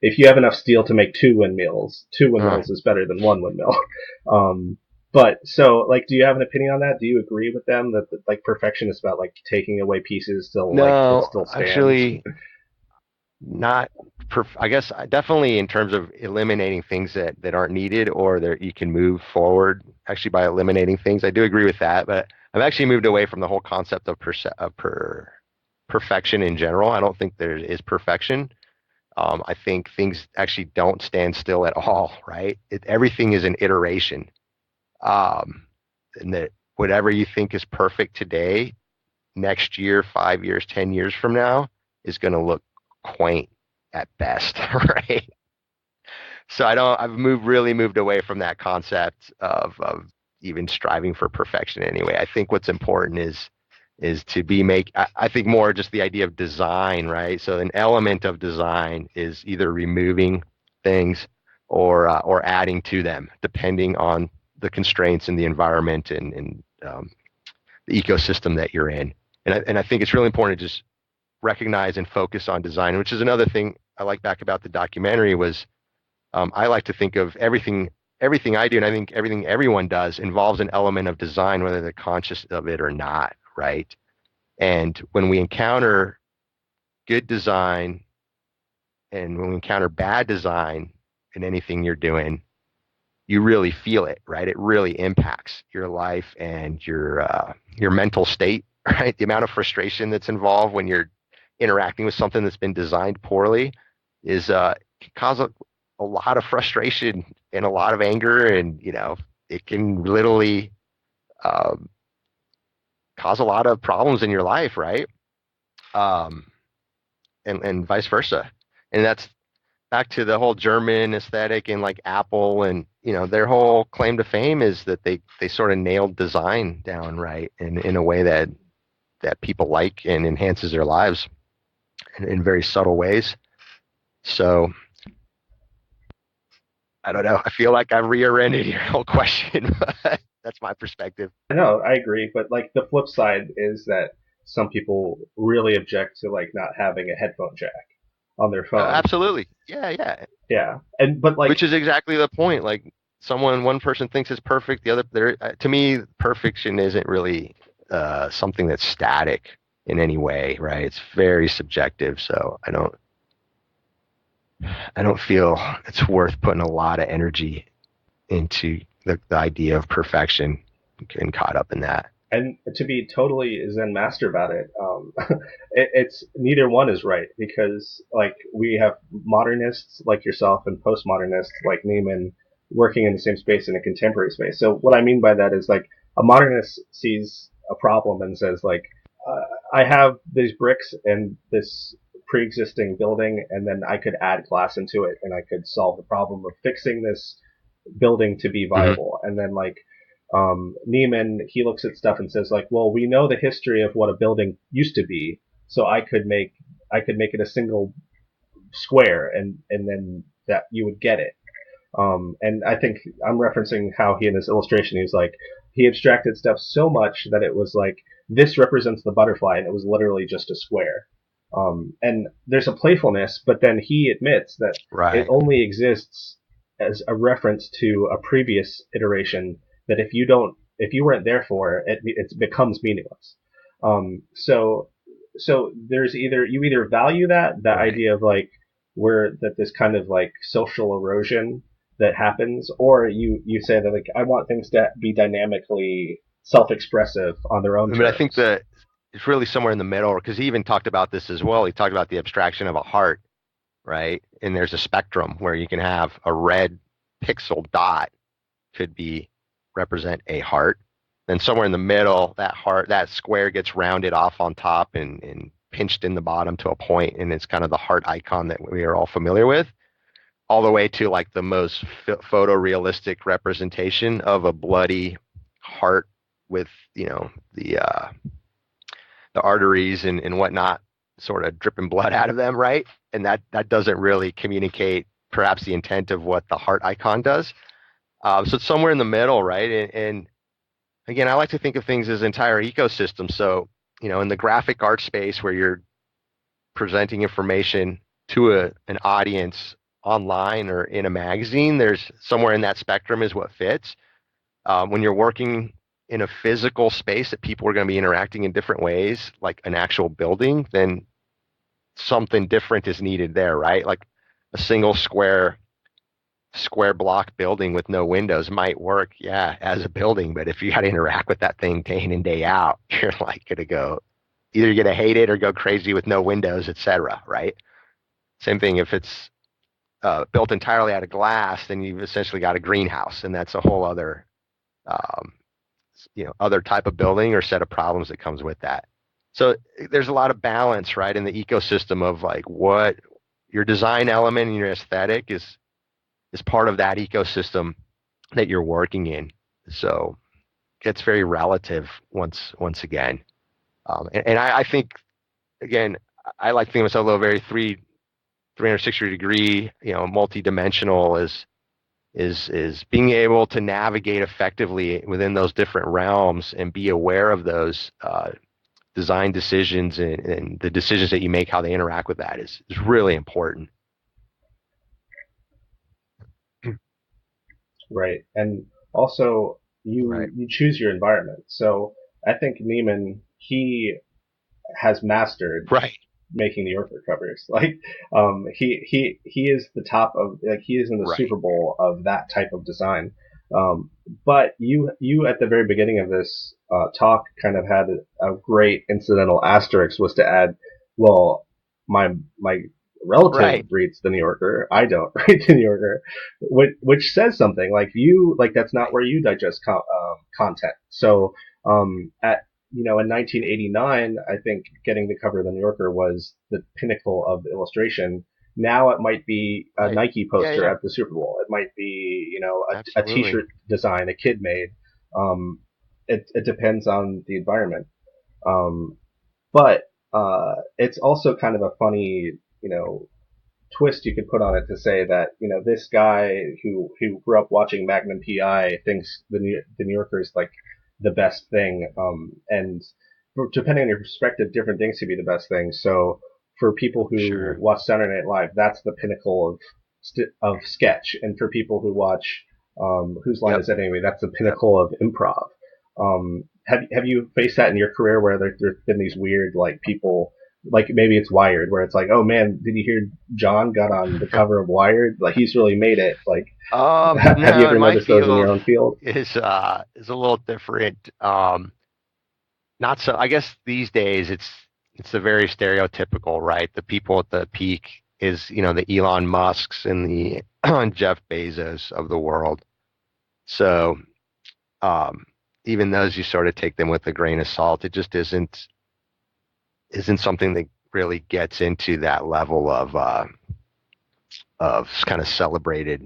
if you have enough steel to make two uh-huh. windmills is better than one windmill. um, but so like, do you have an opinion on that? Do you agree with them that like perfection is about like taking away pieces till like it No, still stands? actually, not. I guess definitely in terms of eliminating things that aren't needed or that you can move forward actually by eliminating things. I do agree with that, but I've actually moved away from the whole concept of perfection in general. I don't think there is perfection. I think things actually don't stand still at all, right? Everything is an iteration. Um, and that whatever you think is perfect today, next year, 5 years, 10 years from now, is going to look quaint at best, right? So I've really moved away from that concept of even striving for perfection anyway. I think what's important is to I think more just the idea of design, right? So an element of design is either removing things or adding to them, depending on the constraints and the environment and the ecosystem that you're in. And I think it's really important to just recognize and focus on design, which is another thing I like back about the documentary was I like to think of everything I do, and I think everything everyone does involves an element of design, whether they're conscious of it or not, right? And when we encounter good design and when we encounter bad design in anything you're doing, you really feel it, right? It really impacts your life and your mental state, right? The amount of frustration that's involved when you're interacting with something that's been designed poorly is can cause a lot of frustration and a lot of anger, and it can literally um, cause a lot of problems in your life, right? Um, and vice versa. And that's back to the whole German aesthetic and like Apple and their whole claim to fame is that they sort of nailed design down right in a way that people like and enhances their lives in very subtle ways. So I don't know. I feel like I've rear-ended your whole question, but that's my perspective. No, I agree, but like the flip side is that some people really object to like not having a headphone jack on their phone. Absolutely. Yeah, yeah. Yeah, and but like Which is exactly the point. Like one person thinks it's perfect, the other there to me perfection isn't really something that's static in any way, right? It's very subjective. So I don't feel it's worth putting a lot of energy into the idea of perfection and getting caught up in that. and to be totally Zen master about it, it's neither one is right because like we have modernists like yourself and postmodernists like Neiman working in the same space in a contemporary space. So what I mean by that is like a modernist sees a problem and says like, I have these bricks and this pre-existing building, and then I could add glass into it, and I could solve the problem of fixing this building to be Hmm. viable. And then like Neiman, he looks at stuff and says like, well, we know the history of what a building used to be, so I could make it a single square, and then that you would get it. And I think I'm referencing how he in this illustration, he's like, he abstracted stuff so much that it was like, this represents the butterfly, and it was literally just a square. And there's a playfulness, but then he admits that it Right. only exists as a reference to a previous iteration. That if you weren't there for it, it becomes meaningless. So, so there's you either value that Right. idea of like where that this kind of like social erosion that happens, or you say that like I want things to be dynamically self-expressive on their own I mean, I think terms. that it's really somewhere in the middle because he even talked about this as well. He talked about the abstraction of a heart, right? And there's a spectrum where you can have a red pixel dot could be represent a heart. Then somewhere in the middle, that heart, that square gets rounded off on top and pinched in the bottom to a point, and it's kind of the heart icon that we are all familiar with, all the way to like the most photorealistic representation of a bloody heart with the arteries and whatnot sort of dripping blood out of them, right? And that doesn't really communicate perhaps the intent of what the heart icon does. So it's somewhere in the middle, right? And again, I like to think of things as entire ecosystems. So, in the graphic art space where you're presenting information to an audience online or in a magazine, there's somewhere in that spectrum is what fits. When you're working in a physical space that people are going to be interacting in different ways, like an actual building, then something different is needed there, right? Like a single square block building with no windows might work, yeah, as a building, but if you got to interact with that thing day in and day out, you're like going to go either you're going to hate it or go crazy with no windows, etc. Right? Same thing if it's built entirely out of glass, then you've essentially got a greenhouse, and that's a whole other um, other type of building or set of problems that comes with that. So there's a lot of balance, right, in the ecosystem of like what your design element and your aesthetic is part of that ecosystem that you're working in. So it's very relative once again. And I think again, I like to think of myself a little very 360 degree, multi-dimensional is being able to navigate effectively within those different realms and be aware of those design decisions and the decisions that you make, how they interact with that is really important. Right. And also Right. you choose your environment. So I think Neiman, he has mastered Right. making New Yorker covers. Like, he is the top of, like, he is in the Right. Super Bowl of that type of design. But you at the very beginning of this talk kind of had a great incidental asterisk was to add, well, my relative Right. reads the New Yorker. I don't read the New Yorker, which says something. Like like that's not Right. where you digest content. So at in 1989, I think getting the cover of the New Yorker was the pinnacle of illustration. Now it might be a Right. Nike Yeah. poster Yeah. at the Super Bowl. It might be, a Absolutely. T-shirt design a kid made. Um, it depends on the environment. Um, but it's also kind of a funny, twist you could put on it to say that this guy who grew up watching Magnum PI thinks the New Yorker is like the best thing, and depending on your perspective, different things could be the best thing. So for people who Sure. watch Saturday Night Live, that's the pinnacle of sketch, and for people who watch Whose Line Yep. Is It Anyway, that's the Yep. pinnacle of improv. Have you faced that in your career where there's been these weird like people like maybe it's Wired, where it's like, oh man, did you hear John got on the cover of Wired? Like he's really made it. Like, have you No, ever in my noticed those in your field own field? is a little different. Not so. I guess these days it's a very stereotypical, right? The people at the peak is the Elon Musks and the Jeff Bezos of the world. So um, even those you sort of take them with a grain of salt. It just isn't something that really gets into that level of kind of celebrated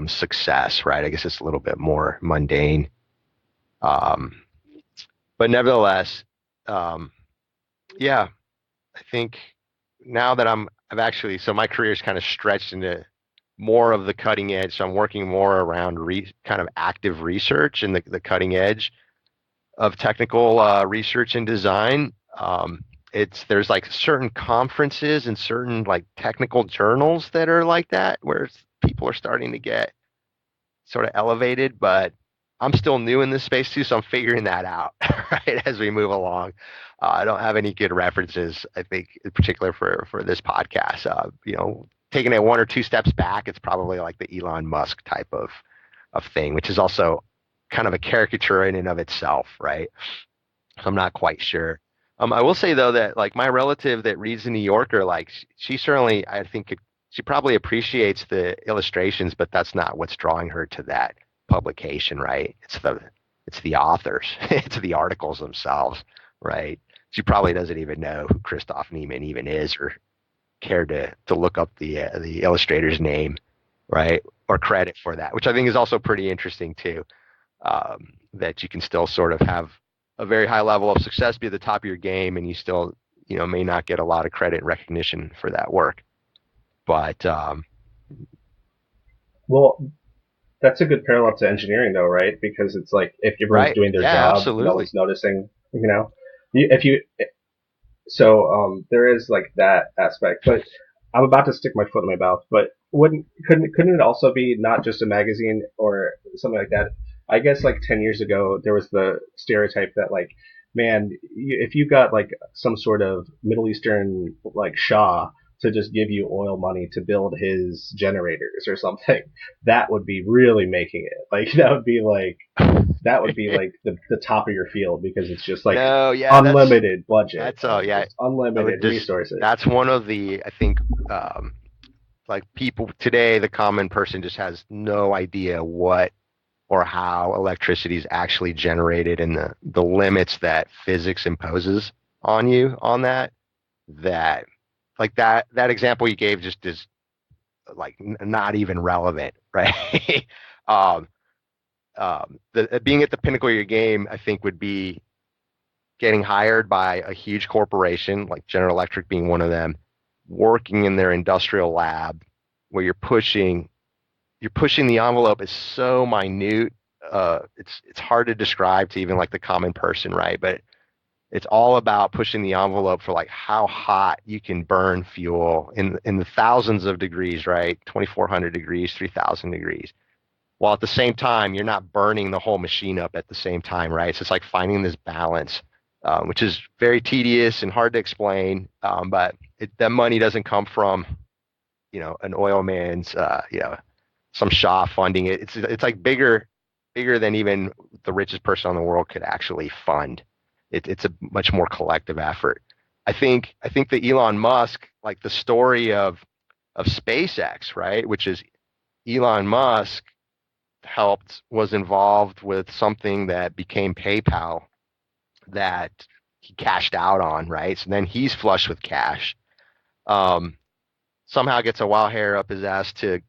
success, right? I guess it's a little bit more mundane. Um, but nevertheless, um, yeah, I think now that I've actually, so my career's kind of stretched into more of the cutting edge. So I'm working more around kind of active research and the cutting edge of technical research and design. There's like certain conferences and certain like technical journals that are like that where people are starting to get sort of elevated, but I'm still new in this space too, so I'm figuring that out right as we move along. I don't have any good references, I think, in particular for this podcast. Taking it one or two steps back, it's probably like the Elon Musk type of thing, which is also kind of a caricature in and of itself, right? So I'm not quite sure. I will say though that like my relative that reads the New Yorker, like she certainly, I think, she probably appreciates the illustrations, but that's not what's drawing her to that publication, right? It's the authors, it's the articles themselves, right? She probably doesn't even know who Christophe Nieman even is, or care to look up the illustrator's name, right, or credit for that, which I think is also pretty interesting too. That you can still sort of have a very high level of success, be at the top of your game, and you still, may not get a lot of credit and recognition for that work. But Well, that's a good parallel to engineering, though, right? Because it's like if everyone's right, doing their yeah, job, no absolutely, one's noticing. If you so there is like that aspect. But I'm about to stick my foot in my mouth. But wouldn't couldn't it also be not just a magazine or something like that? I guess like 10 years ago there was the stereotype that like, man, if you got like some sort of Middle Eastern like Shah to just give you oil money to build his generators or something, that would be really making it. Like that would be like the top of your field because it's just like no, yeah, unlimited budget, that's yeah, just I would unlimited just resources. that's one of the, I think, like people today, the common person just has no idea what or how electricity is actually generated, and the limits that physics imposes on you on that like that example you gave just is like not even relevant, right? um the being at the pinnacle of your game, I think, would be getting hired by a huge corporation like General Electric being one of them, working in their industrial lab where you're pushing the envelope is so minute. It's hard to describe to even like the common person, right? But it's all about pushing the envelope for like how hot you can burn fuel in the thousands of degrees, right? 2,400 degrees, 3,000 degrees. While at the same time, you're not burning the whole machine up at the same time, right? So it's like finding this balance, which is very tedious and hard to explain. But that money doesn't come from, an oil man's, some Shaw funding it. It's like bigger than even the richest person in the world could actually fund. It's a much more collective effort. I think that Elon Musk, like the story of SpaceX, right, which is Elon Musk was involved with something that became PayPal that he cashed out on, right? So then he's flush with cash. Um, Somehow gets a wild hair up his ass to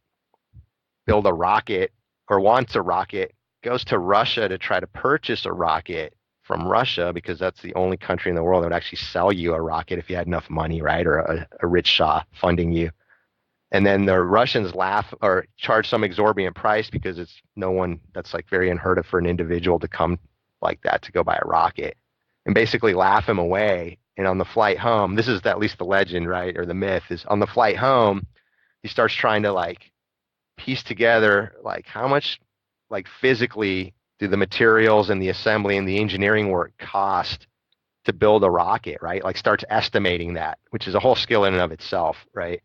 build a rocket, or wants a rocket, goes to Russia to try to purchase a rocket from Russia because that's the only country in the world that would actually sell you a rocket if you had enough money, right? Or a rich Shah funding you. And then the Russians laugh or charge some exorbitant price because it's no one, that's like very unheard of for an individual to come like that to go buy a rocket, and basically laugh him away. And on the flight home, this is at least the legend, right? Or the myth is on the flight home, he starts trying to like piece together like how much like physically do the materials and the assembly and the engineering work cost to build a rocket, right? Like starts estimating that, which is a whole skill in and of itself, right?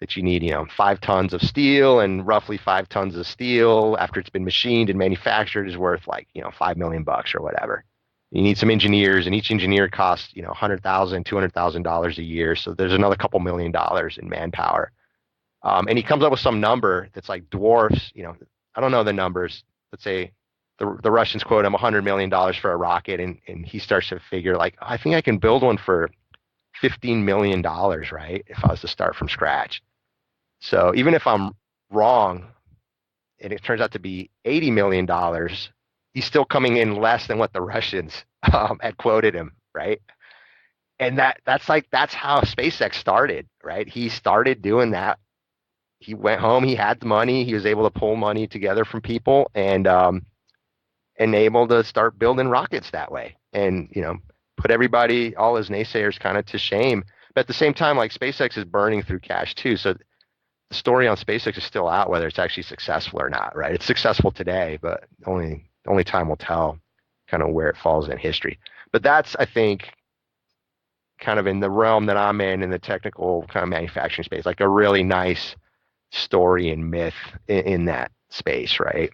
That you need, 5 tons of steel, and roughly 5 tons of steel after it's been machined and manufactured is worth like, $5 million or whatever. You need some engineers, and each engineer costs, $100,000, $200,000 a year. So there's another couple $1 million in manpower. And he comes up with some number that's like dwarfs, I don't know the numbers. Let's say the Russians quote him $100 million for a rocket, and he starts to figure like, I think I can build one for $15 million, right? If I was to start from scratch. So even if I'm wrong and it turns out to be $80 million, he's still coming in less than what the Russians had quoted him, right? And that's how SpaceX started, right? He started doing that he went home. He had the money. He was able to pull money together from people and able to start building rockets that way. And put everybody, all his naysayers, kind of to shame. But at the same time, like SpaceX is burning through cash too. So the story on SpaceX is still out whether it's actually successful or not. Right? It's successful today, but only time will tell kind of where it falls in history. But that's, I think, kind of in the realm that I'm in the technical kind of manufacturing space, like a really nice story and myth in that space, right?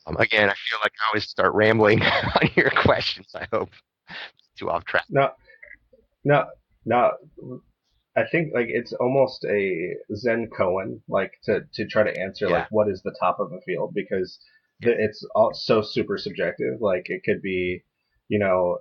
Again, I feel like I always start rambling on your questions. I hope too off track. No, no, no. I think like it's almost a Zen koan, like to try to answer like Yeah, what is the top of a field because yeah, it's all so super subjective. Like it could be, you know,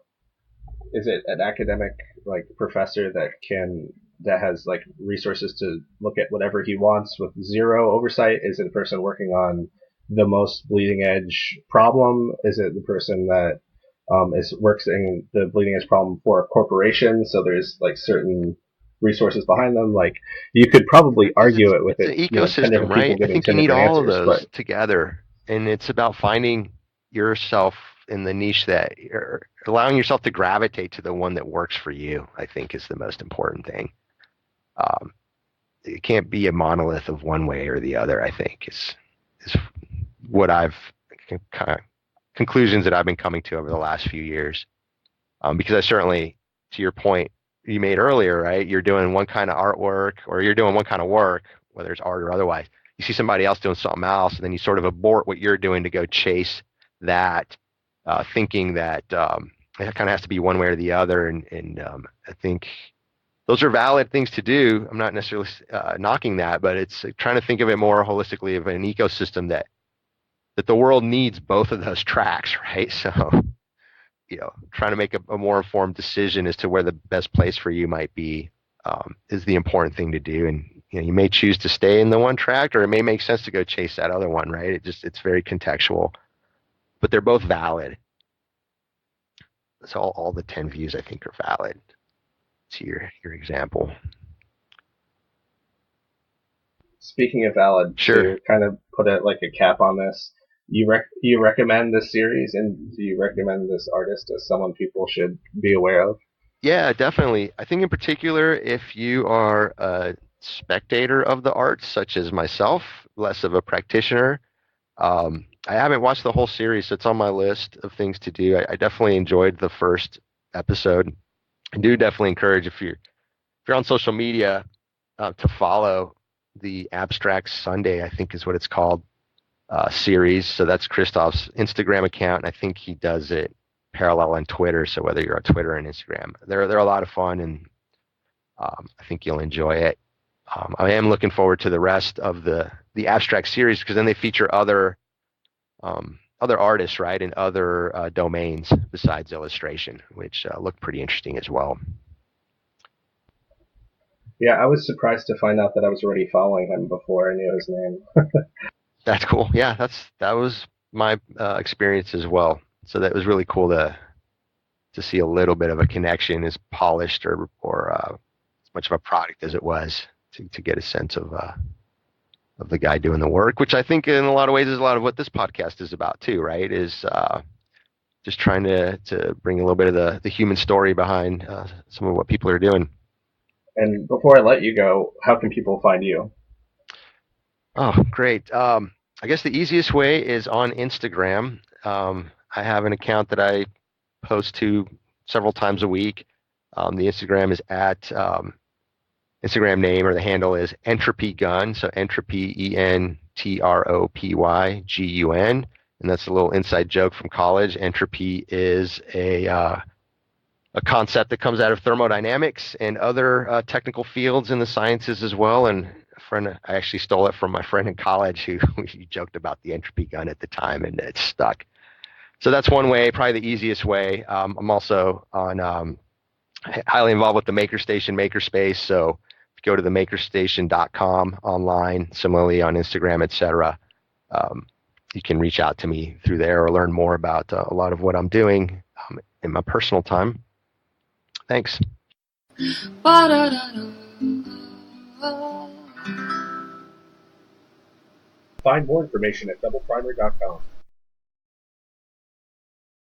is it an academic like professor that has like resources to look at whatever he wants with zero oversight? Is it a person working on the most bleeding edge problem? Is it the person that is works in the bleeding edge problem for a corporation? So there's like certain resources behind them. Like you could probably argue it with it's it, an 10 ecosystem, different people right? I getting think 10 you need different all of answers. But those together, and it's about finding yourself in the niche that you're allowing yourself to gravitate to the one that works for you. I think is the most important thing. Um, it can't be a monolith of one way or the other. I think is what I've kind of conclusions that I've been coming to over the last few years. Because I certainly, to your point you made earlier, right? You're doing one kind of artwork or you're doing one kind of work, whether it's art or otherwise. You see somebody else doing something else, and then you sort of abort what you're doing to go chase that, thinking that it kind of has to be one way or the other. And I think those are valid things to do. I'm not necessarily knocking that, but it's trying to think of it more holistically of an ecosystem that the world needs both of those tracks, right? So trying to make a more informed decision as to where the best place for you might be is the important thing to do. And you may choose to stay in the one track, or it may make sense to go chase that other one, right? It's very contextual, but they're both valid. So all the 10 views I think are valid to your example. speaking of valid, Sure. to kind of put a like a cap on this, you recommend this series, and do you recommend this artist as someone people should be aware of? Yeah, definitely. I think in particular, if you are a spectator of the arts, such as myself, less of a practitioner. I haven't watched the whole series, so it's on my list of things to do. I definitely enjoyed the first episode. I do definitely encourage if you're on social media to follow the Abstract Sunday, I think is what it's called, series. So that's Christophe's Instagram account, and I think he does it parallel on Twitter. So whether you're on Twitter and Instagram, they're a lot of fun, and I think you'll enjoy it. I am looking forward to the rest of the Abstract series because then they feature other artists, right, in other domains besides illustration, which look pretty interesting as well. Yeah, I was surprised to find out that I was already following him before I knew his name. That's cool. Yeah, that was my experience as well. So that was really cool to see a little bit of a connection, as polished or as much of a product as it was, to get a sense of the guy doing the work, which I think in a lot of ways is a lot of what this podcast is about too, right? Is just trying to bring a little bit of the human story behind some of what people are doing. And before I let you go, how can people find you? Oh, great. I guess the easiest way is on Instagram. I have an account that I post to several times a week. The Instagram is at Instagram name, or the handle is Entropy Gun. So Entropy, ENTROPYGUN. And that's a little inside joke from college. Entropy is a concept that comes out of thermodynamics and other technical fields in the sciences as well. And I actually stole it from my friend in college who we joked about the entropy gun at the time, and it stuck. So that's one way, probably the easiest way. I'm also on highly involved with the MakerStation Makerspace. So go to the makerstation.com online, similarly on Instagram, etc. You can reach out to me through there or learn more about a lot of what I'm doing in my personal time. Thanks. find more information at doubleprimer.com.